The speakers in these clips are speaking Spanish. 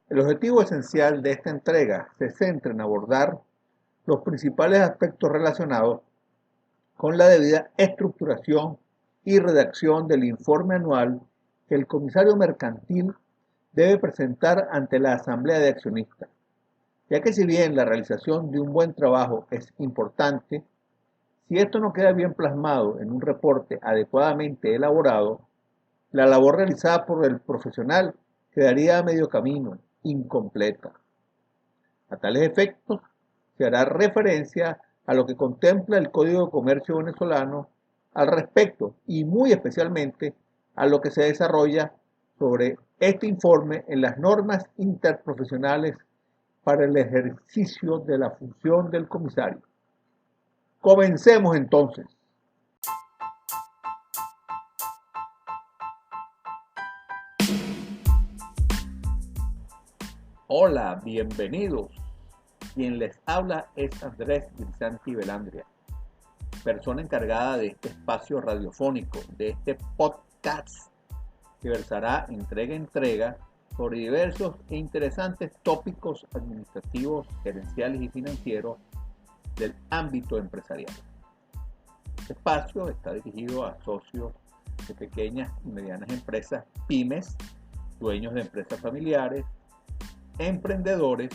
El objetivo esencial de esta entrega se centra en abordar los principales aspectos relacionados con la debida estructuración y redacción del informe anual que el comisario mercantil debe presentar ante la Asamblea de Accionistas, ya que si bien la realización de un buen trabajo es importante, si esto no queda bien plasmado en un reporte adecuadamente elaborado, la labor realizada por el profesional quedaría a medio camino, incompleta. A tales efectos, se hará referencia a lo que contempla el Código de Comercio venezolano al respecto y muy especialmente a lo que se desarrolla sobre este informe en las normas interprofesionales para el ejercicio de la función del comisario. Comencemos entonces. Hola, bienvenidos. Quien les habla es Andrés Grisanti Velandria, persona encargada de este espacio radiofónico, de este podcast que versará entrega a entrega sobre diversos e interesantes tópicos administrativos, gerenciales y financieros del ámbito empresarial. Este espacio está dirigido a socios de pequeñas y medianas empresas, pymes, dueños de empresas familiares, emprendedores,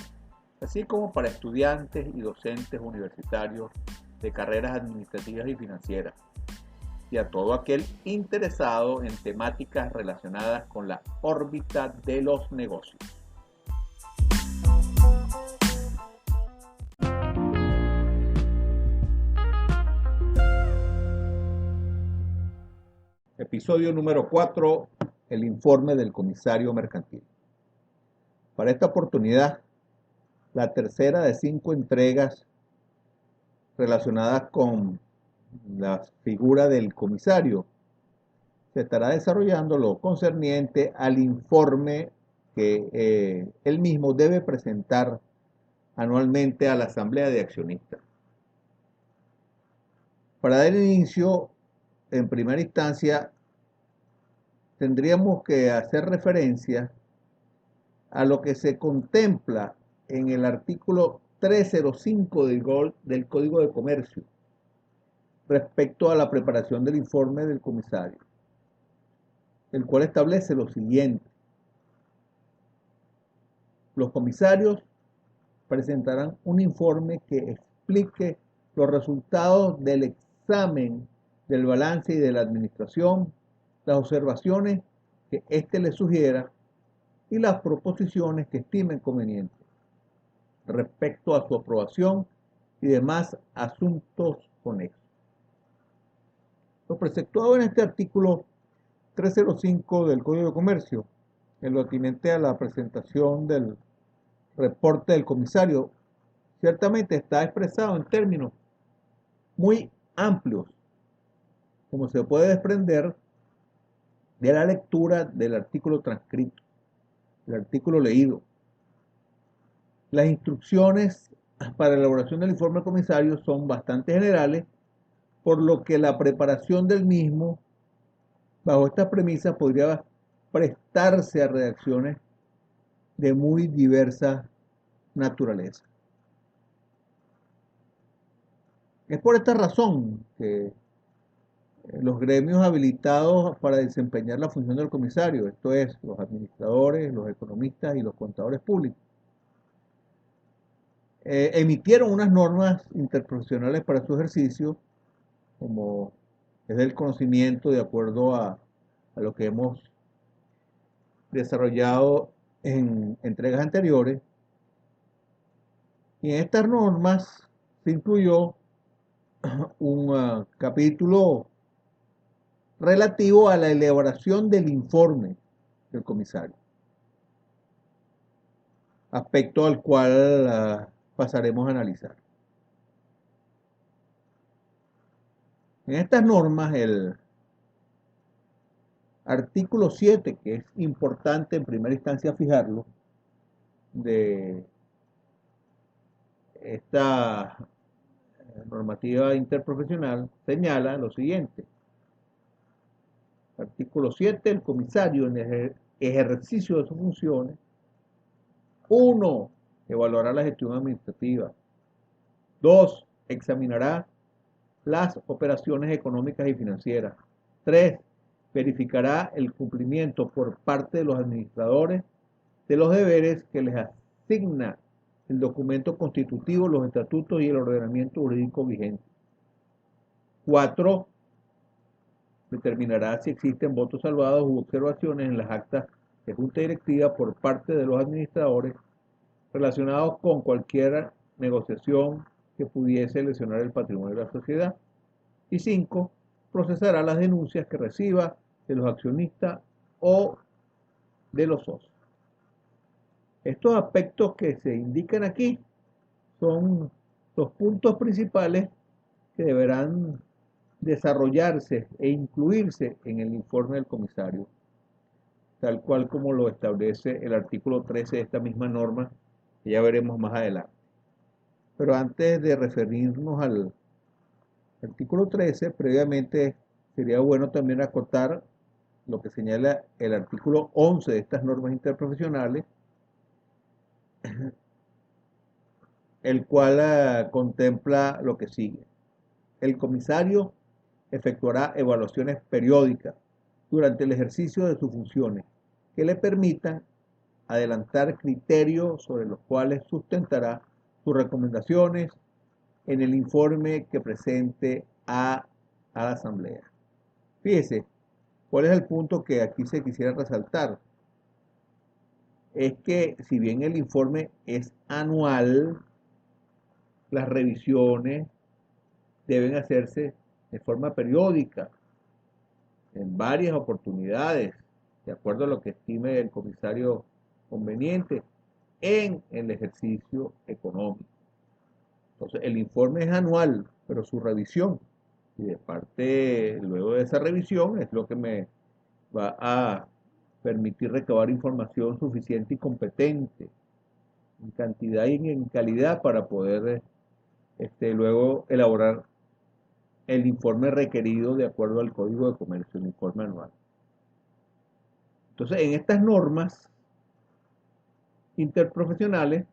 así como para estudiantes y docentes universitarios de carreras administrativas y financieras, y a todo aquel interesado en temáticas relacionadas con la órbita de los negocios. Episodio número 4, el informe del comisario mercantil. Para esta oportunidad, la tercera de 5 entregas relacionadas con la figura del comisario, se estará desarrollando lo concerniente al informe que él mismo debe presentar anualmente a la Asamblea de Accionistas. Para dar inicio, en primera instancia, tendríamos que hacer referencia a lo que se contempla en el artículo 305 del Código de Comercio respecto a la preparación del informe del comisario, el cual establece lo siguiente. Los comisarios presentarán un informe que explique los resultados del examen del balance y de la administración, las observaciones que éste les sugiera y las proposiciones que estimen convenientes respecto a su aprobación y demás asuntos conexos. Lo preceptuado en este artículo 305 del Código de Comercio, en lo atinente a la presentación del reporte del comisario, ciertamente está expresado en términos muy amplios, como se puede desprender de la lectura del artículo transcrito, del artículo leído. Las instrucciones para la elaboración del informe del comisario son bastante generales, por lo que la preparación del mismo, bajo estas premisas, podría prestarse a redacciones de muy diversa naturaleza. Es por esta razón que los gremios habilitados para desempeñar la función del comisario, esto es, los administradores, los economistas y los contadores públicos, emitieron unas normas interprofesionales para su ejercicio, como es del conocimiento de acuerdo a lo que hemos desarrollado en entregas anteriores. Y en estas normas se incluyó un capítulo relativo a la elaboración del informe del comisario, aspecto al cual pasaremos a analizar. En estas normas, el artículo 7, que es importante en primera instancia fijarlo, de esta normativa interprofesional, señala lo siguiente. Artículo 7. El comisario, en el ejercicio de sus funciones, 1. Evaluará la gestión administrativa. 2. Examinará las operaciones económicas y financieras. 3. Verificará el cumplimiento por parte de los administradores de los deberes que les asigna el documento constitutivo, los estatutos y el ordenamiento jurídico vigente. 4. Determinará si existen votos salvados u observaciones en las actas de junta directiva por parte de los administradores relacionados con cualquier negociación que pudiese lesionar el patrimonio de la sociedad. Y 5. Procesará las denuncias que reciba de los accionistas o de los socios. Estos aspectos que se indican aquí son los puntos principales que deberán desarrollarse e incluirse en el informe del comisario, tal cual como lo establece el artículo 13 de esta misma norma, que ya veremos más adelante. Pero antes de referirnos al artículo 13, previamente sería bueno también acotar lo que señala el artículo 11 de estas normas interprofesionales, el cual contempla lo que sigue. El comisario efectuará evaluaciones periódicas durante el ejercicio de sus funciones que le permitan adelantar criterios sobre los cuales sustentará sus recomendaciones en el informe que presente a la Asamblea. Fíjese, ¿cuál es el punto que aquí se quisiera resaltar? Es que si bien el informe es anual, las revisiones deben hacerse de forma periódica, en varias oportunidades, de acuerdo a lo que estime el comisario conveniente, en el ejercicio económico. Entonces, el informe es anual, pero su revisión, y de parte, luego de esa revisión, es lo que me va a permitir recabar información suficiente y competente, en cantidad y en calidad, para poder luego elaborar el informe requerido de acuerdo al Código de Comercio, el informe anual. Entonces, en estas normas interprofesionales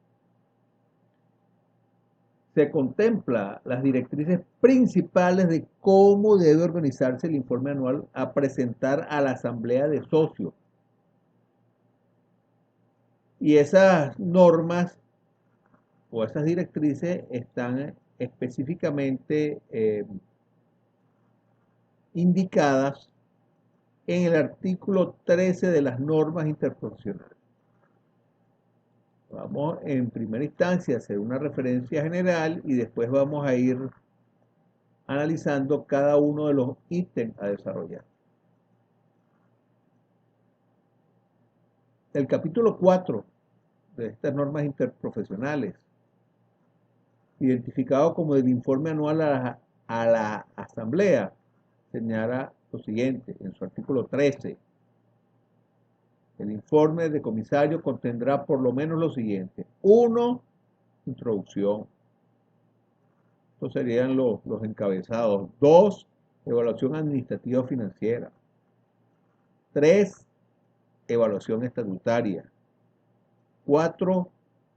se contempla las directrices principales de cómo debe organizarse el informe anual a presentar a la asamblea de socios. Y esas normas o esas directrices están específicamente indicadas en el artículo 13 de las normas interprofesionales. Vamos en primera instancia a hacer una referencia general y después vamos a ir analizando cada uno de los ítems a desarrollar. El capítulo 4 de estas normas interprofesionales, identificado como el informe anual a la asamblea, señala lo siguiente en su artículo 13. El informe de comisario contendrá por lo menos lo siguiente. 1. Introducción. Estos serían los encabezados. 2. Evaluación administrativa financiera. 3. Evaluación estatutaria. 4.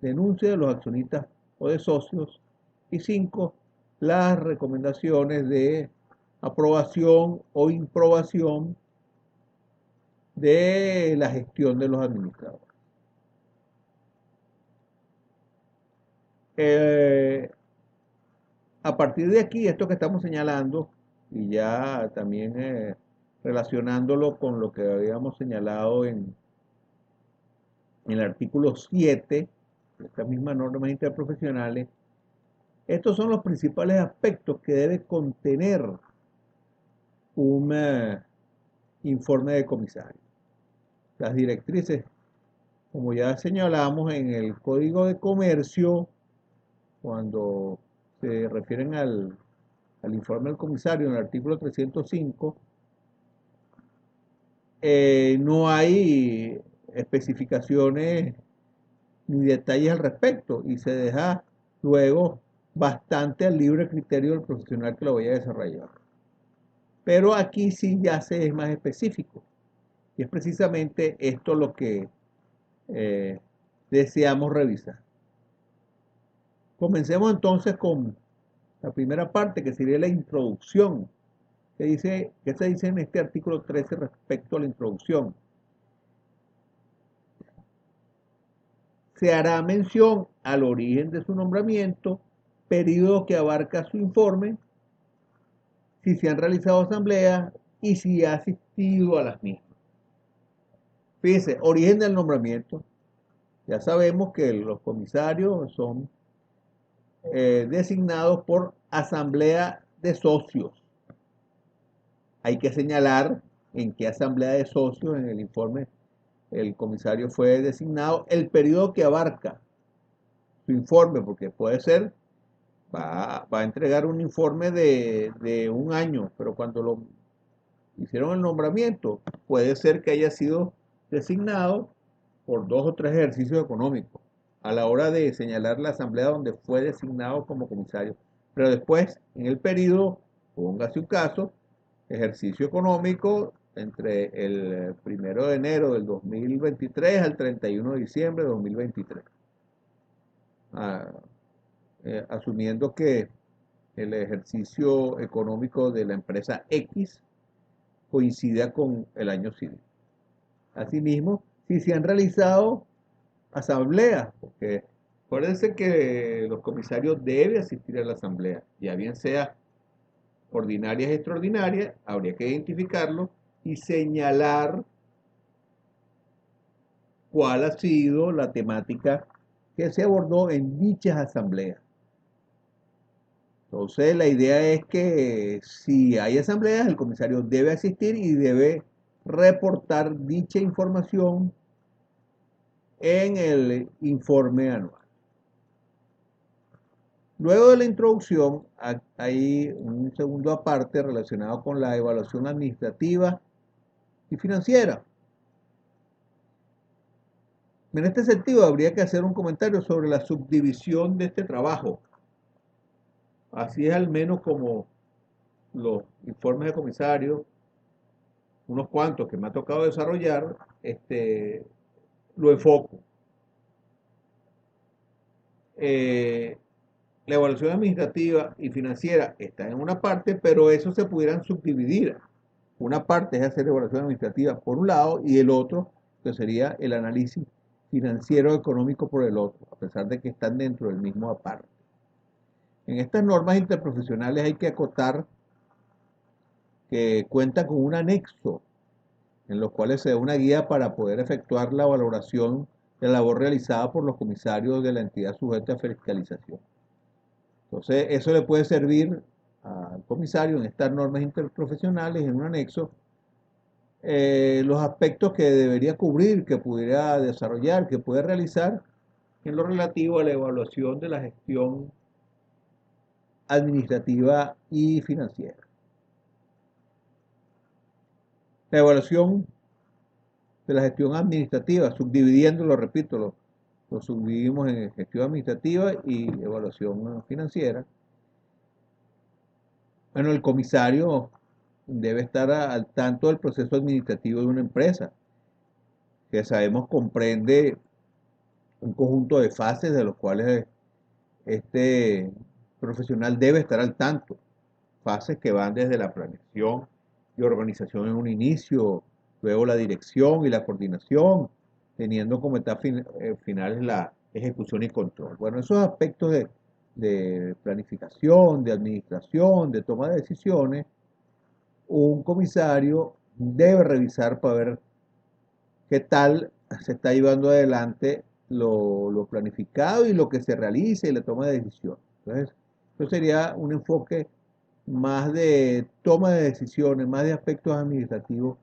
Denuncia de los accionistas o de socios. Y 5. Las recomendaciones de aprobación o improbación de la gestión de los administradores. A partir de aquí, esto que estamos señalando, y ya también relacionándolo con lo que habíamos señalado en el artículo 7 de estas mismas normas interprofesionales, estos son los principales aspectos que debe contener un informe de comisario. Las directrices, como ya señalamos en el Código de Comercio, cuando se refieren al informe del comisario en el artículo 305, no hay especificaciones ni detalles al respecto y se deja luego bastante al libre criterio del profesional que lo vaya a desarrollar. Pero aquí sí ya se es más específico y es precisamente esto lo que se deseamos revisar. Comencemos entonces con la primera parte, que sería la introducción. ¿Qué se dice en este artículo 13 respecto a la introducción? Se hará mención al origen de su nombramiento, periodo que abarca su informe, si se han realizado asambleas y si ha asistido a las mismas. Fíjense, origen del nombramiento. Ya sabemos que los comisarios son designados por asamblea de socios. Hay que señalar en qué asamblea de socios en el informe el comisario fue designado, el periodo que abarca su informe, porque puede ser, va a entregar un informe de un año, pero cuando lo hicieron el nombramiento, puede ser que haya sido designado por 2 o 3 ejercicios económicos a la hora de señalar la asamblea donde fue designado como comisario. Pero después, en el periodo, póngase un caso, ejercicio económico entre el 1 de enero del 2023 al 31 de diciembre de 2023. Asumiendo que el ejercicio económico de la empresa X coincida con el año civil. Asimismo, si se han realizado asambleas, porque acuérdense que los comisarios deben asistir a la asamblea, ya bien sea ordinarias y extraordinarias, habría que identificarlo y señalar cuál ha sido la temática que se abordó en dichas asambleas. Entonces, la idea es que si hay asambleas, el comisario debe asistir y debe reportar dicha información en el informe anual. Luego de la introducción, hay un segundo aparte relacionado con la evaluación administrativa y financiera. En este sentido, habría que hacer un comentario sobre la subdivisión de este trabajo. Así es al menos como los informes de comisario, unos cuantos que me ha tocado desarrollar, lo enfoco. La evaluación administrativa y financiera está en una parte, pero eso se pudieran subdividir. Una parte es hacer evaluación administrativa por un lado y el otro, que sería el análisis financiero económico por el otro, a pesar de que están dentro del mismo aparte. En estas normas interprofesionales hay que acotar que cuenta con un anexo en los cuales se da una guía para poder efectuar la valoración de la labor realizada por los comisarios de la entidad sujeta a fiscalización. Entonces, eso le puede servir al comisario en estas normas interprofesionales, en un anexo, los aspectos que debería cubrir, que pudiera desarrollar, que puede realizar en lo relativo a la evaluación de la gestión administrativa y financiera. La evaluación de la gestión administrativa, subdividiéndolo, repito, lo subdividimos en gestión administrativa y evaluación financiera. Bueno, el comisario debe estar al tanto del proceso administrativo de una empresa, que sabemos comprende un conjunto de fases de los cuales este profesional debe estar al tanto. Fases que van desde la planeación y organización en un inicio, luego la dirección y la coordinación, teniendo como etapa finales la ejecución y control. Bueno, esos aspectos de planificación, de administración, de toma de decisiones, un comisario debe revisar para ver qué tal se está llevando adelante lo planificado y lo que se realiza y la toma de decisiones. Entonces, eso sería un enfoque más de toma de decisiones, más de aspectos administrativos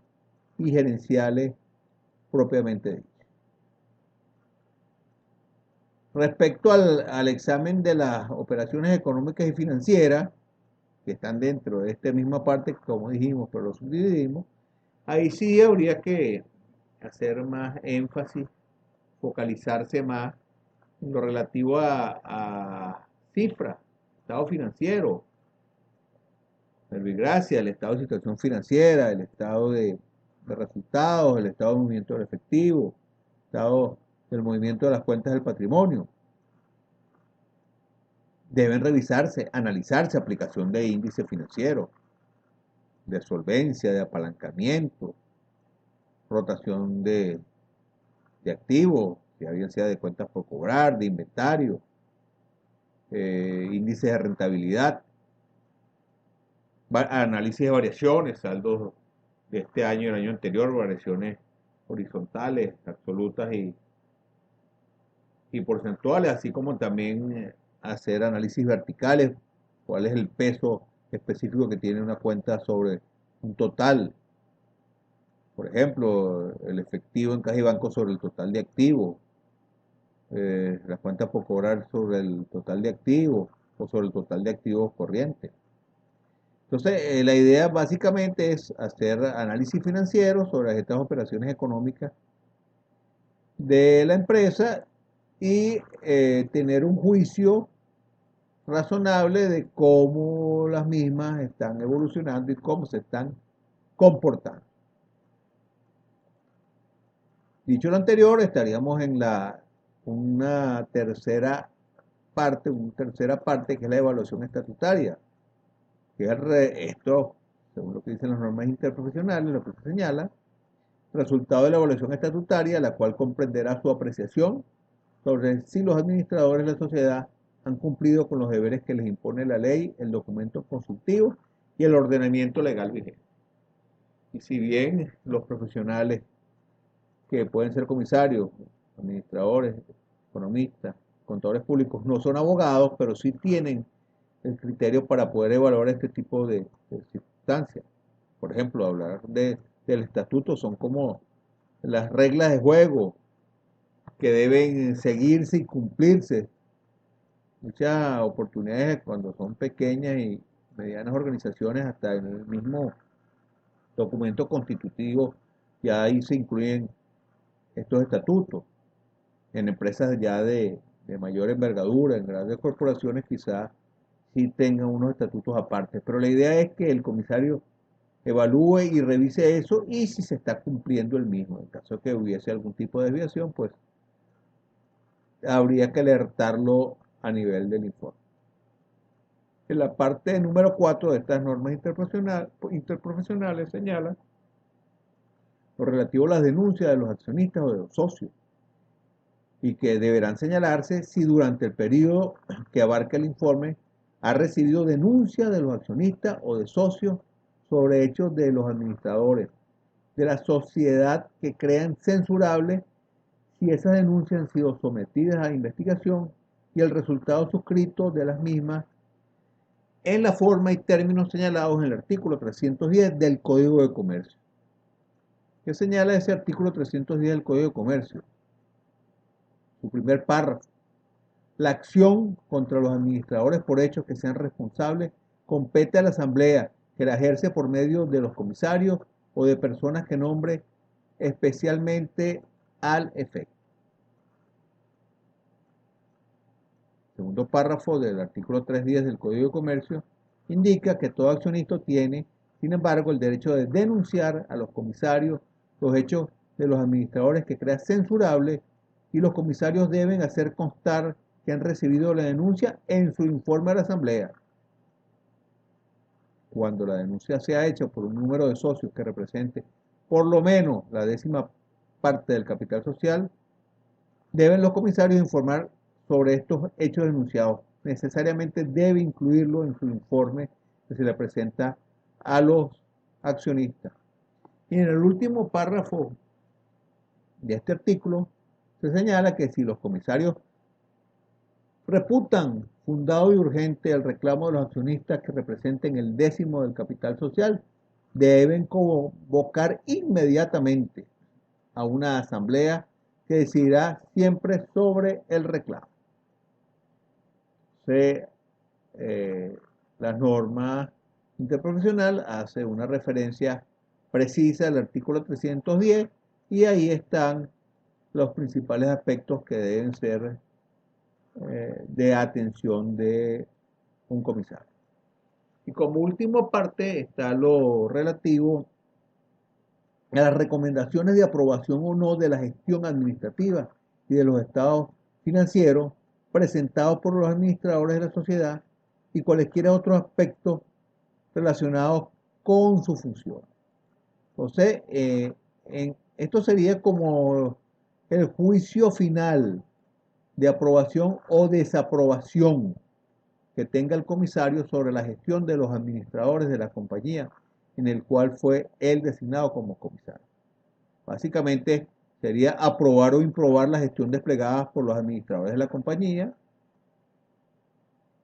y gerenciales propiamente dichos. Respecto al examen de las operaciones económicas y financieras, que están dentro de esta misma parte, como dijimos, pero lo subdividimos, ahí sí habría que hacer más énfasis, focalizarse más en lo relativo a cifras, estado financiero, gracias, el estado de situación financiera, el estado de resultados, el estado de movimiento del efectivo, estado del movimiento de las cuentas del patrimonio. Deben revisarse, analizarse aplicación de índice financiero, de solvencia, de apalancamiento, rotación de activos, ya bien sea de cuentas por cobrar, de inventario, índices de rentabilidad, análisis de variaciones, saldos de este año y el año anterior, variaciones horizontales, absolutas y porcentuales, así como también hacer análisis verticales, cuál es el peso específico que tiene una cuenta sobre un total. Por ejemplo, el efectivo en caja y banco sobre el total de activos, las cuentas por cobrar sobre el total de activos o sobre el total de activos corrientes. Entonces, la idea básicamente es hacer análisis financiero sobre estas operaciones económicas de la empresa y tener un juicio razonable de cómo las mismas están evolucionando y cómo se están comportando. Dicho lo anterior, estaríamos en una tercera parte que es la evaluación estatutaria, que es esto, según lo que dicen las normas interprofesionales, lo que se señala, resultado de la evaluación estatutaria, la cual comprenderá su apreciación sobre si los administradores de la sociedad han cumplido con los deberes que les impone la ley, el documento consultivo y el ordenamiento legal vigente. Y si bien los profesionales que pueden ser comisarios, administradores, economistas, contadores públicos, no son abogados, pero sí tienen el criterio para poder evaluar este tipo de circunstancias. Por ejemplo, hablar del estatuto son como las reglas de juego que deben seguirse y cumplirse. Muchas oportunidades cuando son pequeñas y medianas organizaciones, hasta en el mismo documento constitutivo, ya ahí se incluyen estos estatutos. En empresas ya de mayor envergadura, en grandes corporaciones, quizás sí tengan unos estatutos aparte. Pero la idea es que el comisario evalúe y revise eso y si se está cumpliendo el mismo. En caso de que hubiese algún tipo de desviación, pues habría que alertarlo a nivel del informe. En la parte número 4 de estas normas interprofesionales señala lo relativo a las denuncias de los accionistas o de los socios y que deberán señalarse si durante el periodo que abarca el informe ha recibido denuncia de los accionistas o de socios sobre hechos de los administradores de la sociedad que crean censurables, si esas denuncias han sido sometidas a investigación y el resultado suscrito de las mismas en la forma y términos señalados en el artículo 310 del Código de Comercio. ¿Qué señala ese artículo 310 del Código de Comercio? Su primer párrafo. La acción contra los administradores por hechos que sean responsables compete a la Asamblea, que la ejerce por medio de los comisarios o de personas que nombre especialmente al efecto. Segundo párrafo del artículo 310 del Código de Comercio indica que todo accionista tiene, sin embargo, el derecho de denunciar a los comisarios los hechos de los administradores que crea censurable y los comisarios deben hacer constar que han recibido la denuncia en su informe a la Asamblea. Cuando la denuncia sea hecha por un número de socios que represente por lo menos la 10ª parte del capital social, deben los comisarios informar sobre estos hechos denunciados. Necesariamente debe incluirlo en su informe que se le presenta a los accionistas. Y en el último párrafo de este artículo se señala que si los comisarios reputan fundado y urgente el reclamo de los accionistas que representen el 10º del capital social, deben convocar inmediatamente a una asamblea que decidirá siempre sobre el reclamo. La norma interprofesional hace una referencia precisa al artículo 310 y ahí están los principales aspectos que deben ser de atención de un comisario. Y como última parte está lo relativo a las recomendaciones de aprobación o no de la gestión administrativa y de los estados financieros presentados por los administradores de la sociedad y cualesquiera otros aspectos relacionados con su función. Entonces, esto sería como el juicio final de aprobación o desaprobación que tenga el comisario sobre la gestión de los administradores de la compañía en el cual fue él designado como comisario. Básicamente sería aprobar o improbar la gestión desplegada por los administradores de la compañía.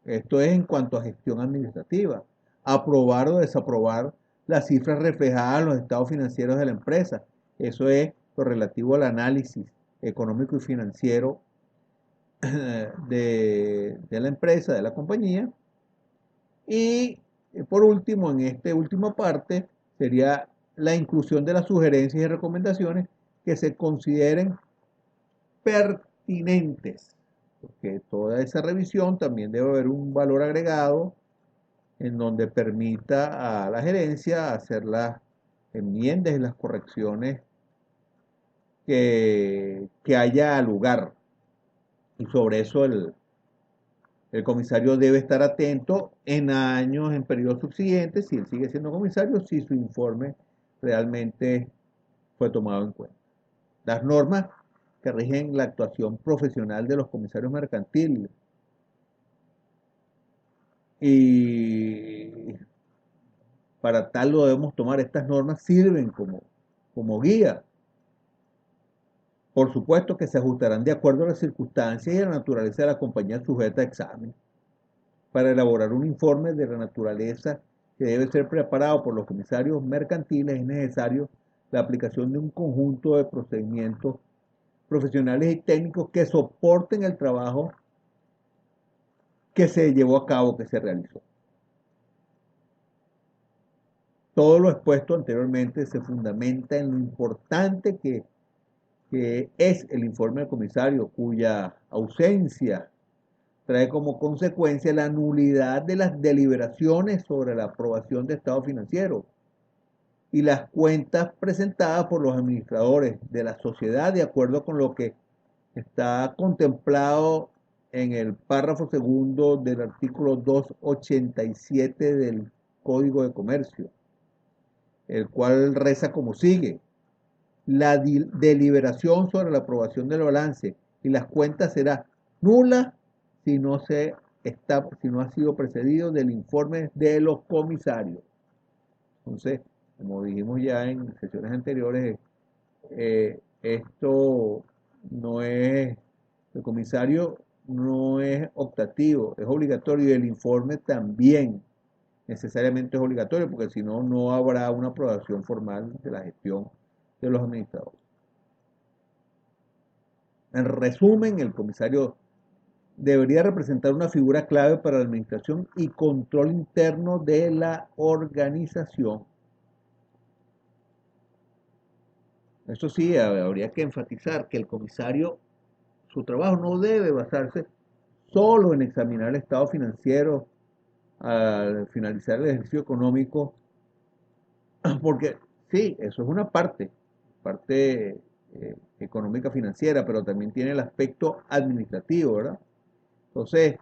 Esto es en cuanto a gestión administrativa. Aprobar o desaprobar las cifras reflejadas en los estados financieros de la empresa. Eso es lo relativo al análisis económico y financiero de la empresa, de la compañía. Y por último, en esta última parte, sería la inclusión de las sugerencias y recomendaciones que se consideren pertinentes, porque toda esa revisión también debe haber un valor agregado en donde permita a la gerencia hacer las enmiendas y las correcciones que haya lugar. Y sobre eso el comisario debe estar atento en años, en periodos subsiguientes, si él sigue siendo comisario, si su informe realmente fue tomado en cuenta. Las normas que rigen la actuación profesional de los comisarios mercantiles. Y para tal lo debemos tomar. Estas normas sirven como guía. Por supuesto que se ajustarán de acuerdo a las circunstancias y a la naturaleza de la compañía sujeta a examen. Para elaborar un informe de la naturaleza que debe ser preparado por los comisarios mercantiles es necesario la aplicación de un conjunto de procedimientos profesionales y técnicos que soporten el trabajo que se llevó a cabo, que se realizó. Todo lo expuesto anteriormente se fundamenta en lo importante que es el informe del comisario, cuya ausencia trae como consecuencia la nulidad de las deliberaciones sobre la aprobación de estado financiero y las cuentas presentadas por los administradores de la sociedad de acuerdo con lo que está contemplado en el párrafo segundo del artículo 287 del Código de Comercio, el cual reza como sigue. La deliberación sobre la aprobación del balance y las cuentas será nula si no ha sido precedido del informe de los comisarios. Entonces, como dijimos ya en sesiones anteriores, esto no es, el comisario no es optativo, es obligatorio y el informe también necesariamente es obligatorio porque si no, no habrá una aprobación formal de la gestión de los administradores. En resumen, el comisario debería representar una figura clave para la administración y control interno de la organización. Eso sí, habría que enfatizar que el comisario, su trabajo no debe basarse solo en examinar el estado financiero al finalizar el ejercicio económico, porque sí, eso es una parte económica financiera, pero también tiene el aspecto administrativo, ¿verdad? Entonces,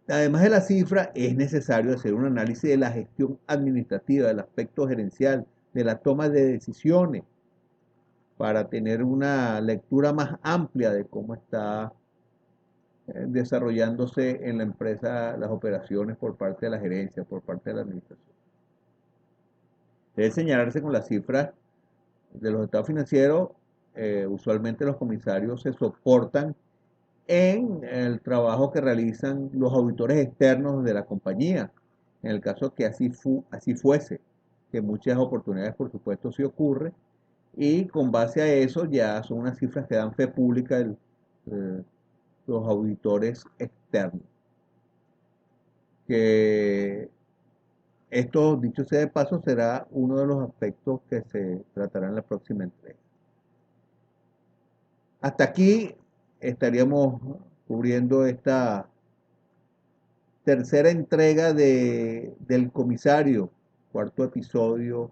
además de la cifra, es necesario hacer un análisis de la gestión administrativa, del aspecto gerencial, de la toma de decisiones, para tener una lectura más amplia de cómo está desarrollándose en la empresa las operaciones por parte de la gerencia, por parte de la administración. Debe señalarse con las cifras de los estados financieros. Usualmente los comisarios se soportan en el trabajo que realizan los auditores externos de la compañía, en el caso que así fuese, que en muchas oportunidades por supuesto sí ocurre, y con base a eso ya son unas cifras que dan fe pública los auditores externos. Que esto, dicho sea de paso, será uno de los aspectos que se tratará en la próxima entrega. Hasta aquí estaríamos cubriendo esta tercera entrega del comisario, cuarto episodio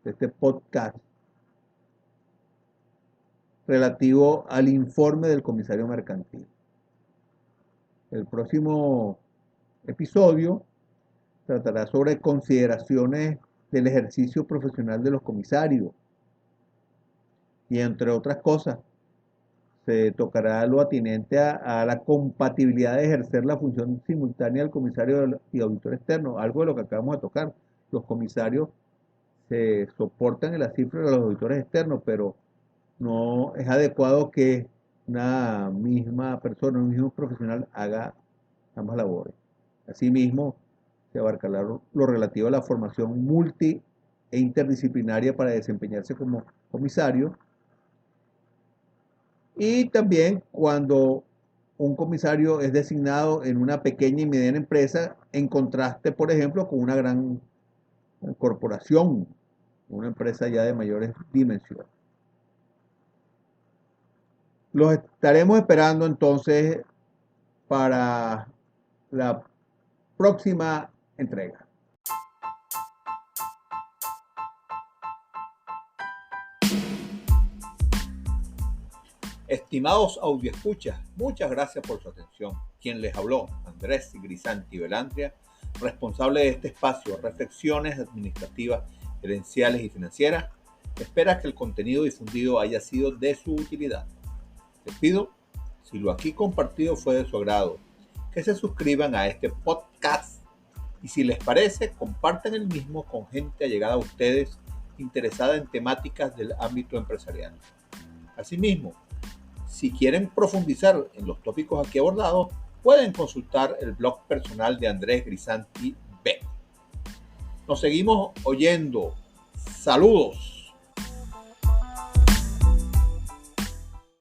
de este podcast. relativo al informe del comisario mercantil. El próximo episodio tratará sobre consideraciones del ejercicio profesional de los comisarios y entre otras cosas se tocará lo atinente a la compatibilidad de ejercer la función simultánea del comisario y auditor externo, algo de lo que acabamos de tocar. Los comisarios se soportan en las cifras de los auditores externos, pero no es adecuado que una misma persona, un mismo profesional haga ambas labores. Asimismo, se abarcará lo relativo a la formación multi e interdisciplinaria para desempeñarse como comisario y también cuando un comisario es designado en una pequeña y mediana empresa en contraste, por ejemplo, con una gran corporación, una empresa ya de mayores dimensiones. Los estaremos esperando entonces para la próxima entrega. Estimados audioescuchas, muchas gracias por su atención. Quien les habló, Andrés Grisanti Belantria, responsable de este espacio, Reflexiones Administrativas, Gerenciales y Financieras, espera que el contenido difundido haya sido de su utilidad. Les pido, si lo aquí compartido fue de su agrado, que se suscriban a este podcast y si les parece, compartan el mismo con gente allegada a ustedes interesada en temáticas del ámbito empresarial. Asimismo, si quieren profundizar en los tópicos aquí abordados, pueden consultar el blog personal de Andrés Grisanti B. Nos seguimos oyendo. Saludos.